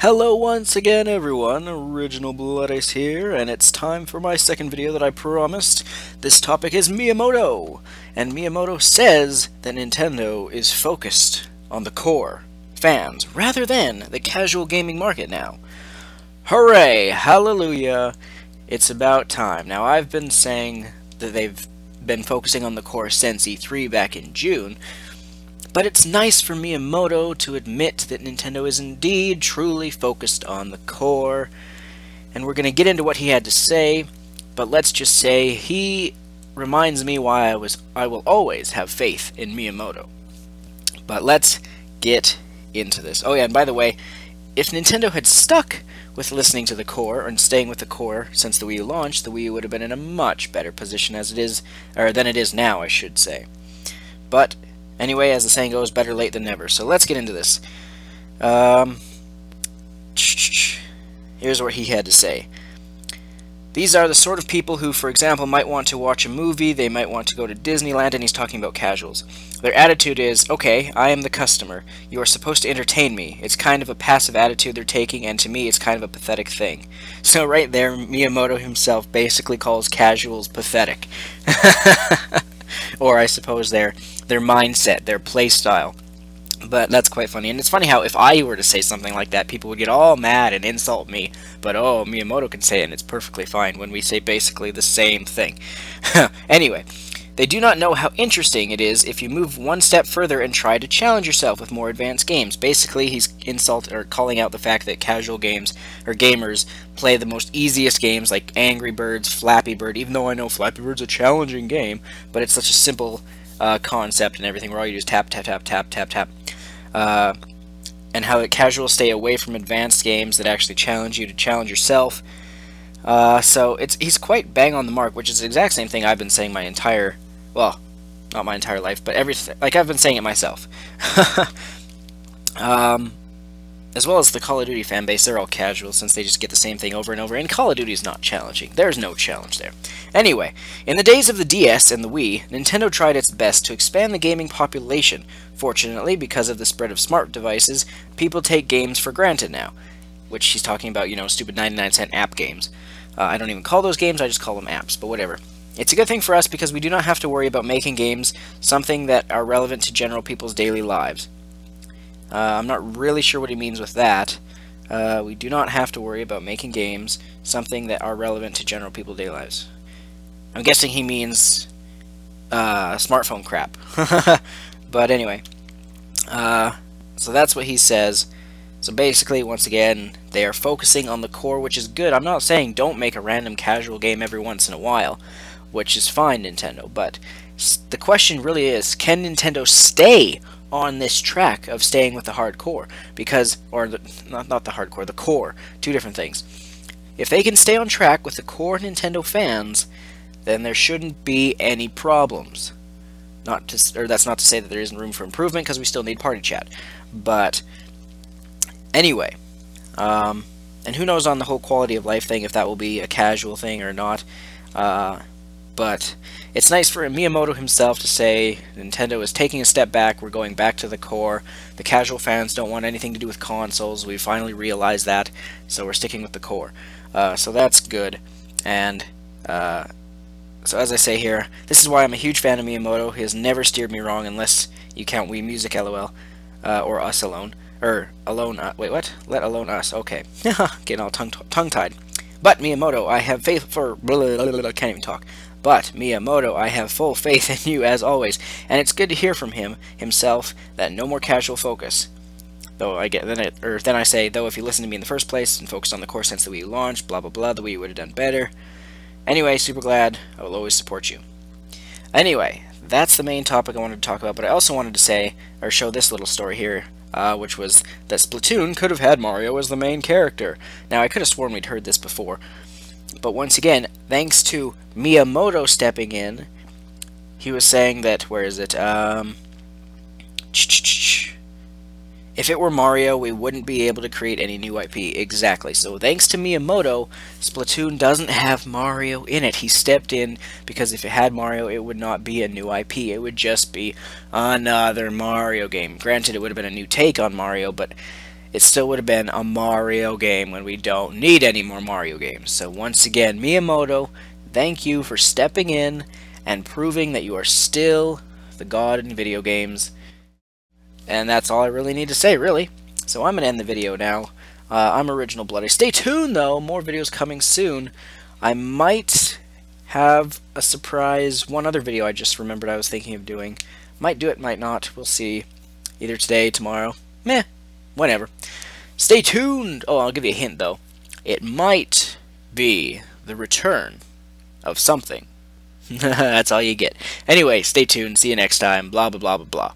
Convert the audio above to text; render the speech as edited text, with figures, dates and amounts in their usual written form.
Hello once again everyone, Original Blood Ace here, and it's time for my second video that I promised. This topic is Miyamoto, and Miyamoto says that Nintendo is focused on the core fans rather than the casual gaming market now. Hooray! Hallelujah! It's about time. Now I've been saying that they've been focusing on the core since E3 back in June, but it's nice for Miyamoto to admit that Nintendo is indeed truly focused on the core, and we're going to get into what he had to say, but let's just say he reminds me why I will always have faith in Miyamoto. But let's get into this. Oh yeah, and by the way, if Nintendo had stuck with listening to the core and staying with the core since the Wii U launched, the Wii U would have been in a much better position as it is, or than it is now, I should say. But anyway, as the saying goes, better late than never. So let's get into this. Here's what he had to say. These are the sort of people who, for example, might want to watch a movie, they might want to go to Disneyland, and he's talking about casuals. Their attitude is, okay, I am the customer. You are supposed to entertain me. It's kind of a passive attitude they're taking, and to me it's kind of a pathetic thing. So right there, Miyamoto himself basically calls casuals pathetic. Or I suppose their mindset, their play style. But that's quite funny. And it's funny how if I were to say something like that, people would get all mad and insult me. But oh, Miyamoto can say it and it's perfectly fine when we say basically the same thing. Anyway, they do not know how interesting it is if you move one step further and try to challenge yourself with more advanced games. Basically, he's calling out the fact that casual games, or gamers, play the most easiest games like Angry Birds, Flappy Bird, even though I know Flappy Bird's a challenging game, but it's such a simple concept and everything where all you do is tap, tap, tap, tap, tap, tap. And how casuals stay away from advanced games that actually challenge you to challenge yourself. So he's quite bang on the mark, which is the exact same thing I've been saying my entire, well, not my entire life, but everything, like I've been saying it myself. As well as the Call of Duty fan base, they're all casual since they just get the same thing over and over, and Call of Duty is not challenging. There's no challenge there. Anyway, in the days of the DS and the Wii, Nintendo tried its best to expand the gaming population. Fortunately, because of the spread of smart devices, people take games for granted now. Which he's talking about, you know, stupid 99-cent app games. I don't even call those games, I just call them apps, but whatever. It's a good thing for us because we do not have to worry about making games something that are relevant to general people's daily lives. I'm not really sure what he means with that. We do not have to worry about making games something that are relevant to general people's daily lives. I'm guessing he means smartphone crap. But anyway, so that's what he says. So basically, once again, they are focusing on the core, which is good. I'm not saying don't make a random casual game every once in a while, which is fine, Nintendo, but the question really is, can Nintendo stay on this track of staying with the hardcore? Because, or not the hardcore, the core, two different things. If they can stay on track with the core Nintendo fans, then there shouldn't be any problems. That's not to say that there isn't room for improvement, because we still need party chat. But anyway, and who knows on the whole quality of life thing, if that will be a casual thing or not. But it's nice for Miyamoto himself to say Nintendo is taking a step back, we're going back to the core, the casual fans don't want anything to do with consoles, we finally realized that, so we're sticking with the core. So that's good, and so as I say here, this is why I'm a huge fan of Miyamoto. He has never steered me wrong unless you count Wii Music LOL, or Us Alone, or Alone, wait what? Let alone Us, okay. Getting all tongue-tied. But Miyamoto, I have faith for, can't even talk. But, Miyamoto, I have full faith in you, as always, and it's good to hear from himself, that no more casual focus. Though then I say, though if you listened to me in the first place, and focused on the core since the Wii launched, blah blah blah, the Wii would have done better. Anyway, super glad, I will always support you. Anyway, that's the main topic I wanted to talk about, but I also wanted to say, or show this little story here, which was that Splatoon could have had Mario as the main character. Now, I could have sworn we'd heard this before, but once again, thanks to Miyamoto stepping in, he was saying that, where is it, if it were Mario, we wouldn't be able to create any new IP. Exactly. So thanks to Miyamoto, Splatoon doesn't have Mario in it. He stepped in because if it had Mario, it would not be a new IP. It would just be another Mario game. Granted, it would have been a new take on Mario, but it still would have been a Mario game when we don't need any more Mario games. So once again, Miyamoto, thank you for stepping in and proving that you are still the god in video games. And that's all I really need to say, really. So I'm going to end the video now. I'm Original Bloody. Stay tuned, though. More videos coming soon. I might have a surprise, one other video I just remembered I was thinking of doing. Might do it, might not. We'll see. Either today, tomorrow. Meh. Whenever. Stay tuned. Oh, I'll give you a hint, though. It might be the return of something. That's all you get. Anyway, stay tuned. See you next time. Blah, blah, blah, blah, blah.